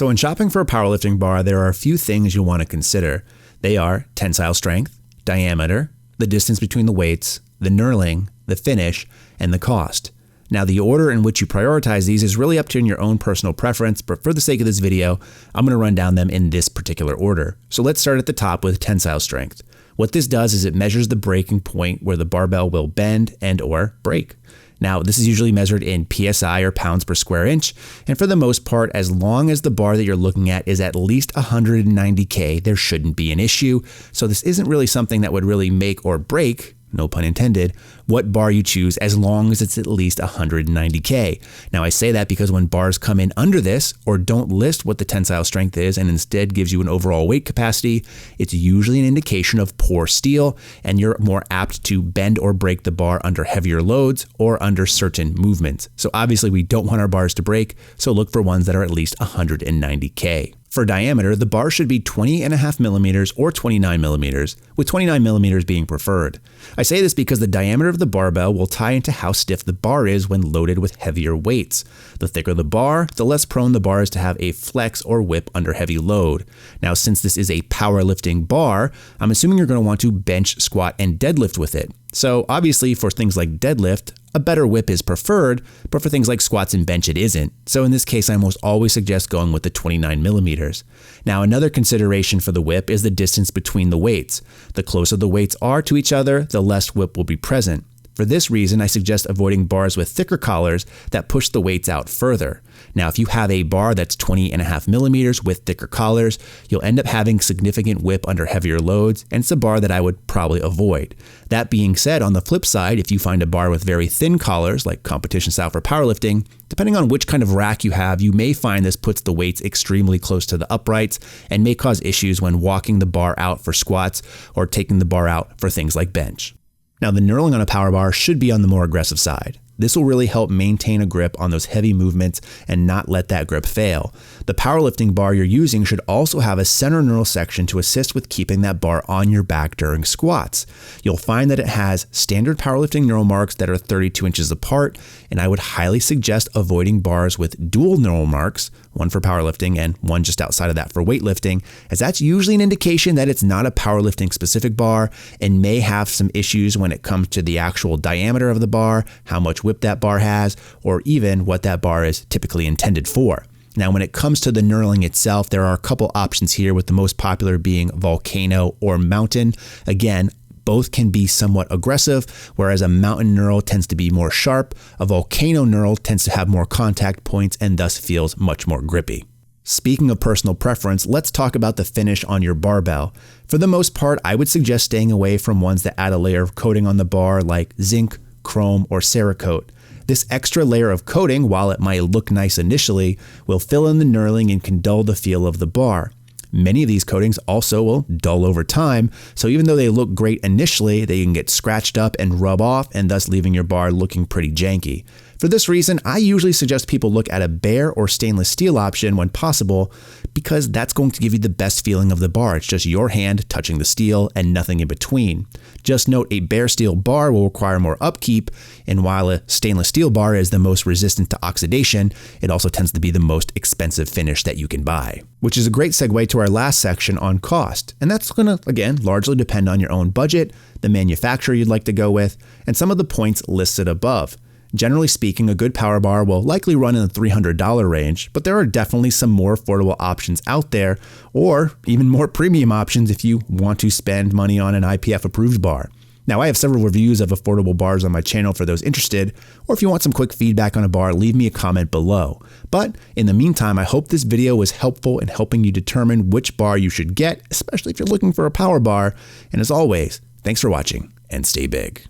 So when shopping for a powerlifting bar, there are a few things you'll want to consider. They are tensile strength, diameter, the distance between the weights, the knurling, the finish, and the cost. Now, the order in which you prioritize these is really up to your own personal preference, but for the sake of this video, I'm going to run down them in this particular order. So let's start at the top with tensile strength. What this does is it measures the breaking point where the barbell will bend and or break. Now, this is usually measured in PSI or pounds per square inch, and for the most part, as long as the bar that you're looking at is at least 190K, there shouldn't be an issue. So this isn't really something that would really make or break, no pun intended, what bar you choose as long as it's at least 190K. Now I say that because when bars come in under this or don't list what the tensile strength is and instead gives you an overall weight capacity, it's usually an indication of poor steel and you're more apt to bend or break the bar under heavier loads or under certain movements. So obviously we don't want our bars to break, so look for ones that are at least 190K. For diameter, the bar should be 20.5 millimeters or 29 millimeters, with 29 millimeters being preferred. I say this because the diameter of the barbell will tie into how stiff the bar is when loaded with heavier weights. The thicker the bar, the less prone the bar is to have a flex or whip under heavy load. Now, since this is a powerlifting bar, I'm assuming you're going to want to bench, squat, and deadlift with it. So obviously for things like deadlift, a better whip is preferred, but for things like squats and bench, it isn't. So in this case, I almost always suggest going with the 29 millimeters. Now, another consideration for the whip is the distance between the weights. The closer the weights are to each other, the less whip will be present. For this reason, I suggest avoiding bars with thicker collars that push the weights out further. Now, if you have a bar that's 20.5 millimeters with thicker collars, you'll end up having significant whip under heavier loads, and it's a bar that I would probably avoid. That being said, on the flip side, if you find a bar with very thin collars, like competition style for powerlifting, depending on which kind of rack you have, you may find this puts the weights extremely close to the uprights and may cause issues when walking the bar out for squats or taking the bar out for things like bench. Now, the knurling on a power bar should be on the more aggressive side. This will really help maintain a grip on those heavy movements and not let that grip fail. The powerlifting bar you're using should also have a center knurl section to assist with keeping that bar on your back during squats. You'll find that it has standard powerlifting knurl marks that are 32 inches apart, and I would highly suggest avoiding bars with dual knurl marks, one for powerlifting and one just outside of that for weightlifting, as that's usually an indication that it's not a powerlifting specific bar and may have some issues when it comes to the actual diameter of the bar, how much whip that bar has, or even what that bar is typically intended for. Now, when it comes to the knurling itself, there are a couple options here, with the most popular being volcano or mountain. Again, both can be somewhat aggressive, whereas a mountain knurl tends to be more sharp. A volcano knurl tends to have more contact points and thus feels much more grippy. Speaking of personal preference, let's talk about the finish on your barbell. For the most part, I would suggest staying away from ones that add a layer of coating on the bar like zinc, chrome, or Cerakote. This extra layer of coating, while it might look nice initially, will fill in the knurling and can dull the feel of the bar. Many of these coatings also will dull over time, so even though they look great initially, they can get scratched up and rub off, and thus leaving your bar looking pretty janky. For this reason, I usually suggest people look at a bare or stainless steel option when possible, because that's going to give you the best feeling of the bar. It's just your hand touching the steel and nothing in between. Just note, a bare steel bar will require more upkeep, and while a stainless steel bar is the most resistant to oxidation, it also tends to be the most expensive finish that you can buy. Which is a great segue to our last section on cost, and that's going to, again, largely depend on your own budget, the manufacturer you'd like to go with, and some of the points listed above. Generally speaking, a good power bar will likely run in the $300 range, but there are definitely some more affordable options out there, or even more premium options if you want to spend money on an IPF approved bar. Now, I have several reviews of affordable bars on my channel for those interested, or if you want some quick feedback on a bar, leave me a comment below. But in the meantime, I hope this video was helpful in helping you determine which bar you should get, especially if you're looking for a power bar. And as always, thanks for watching and stay big.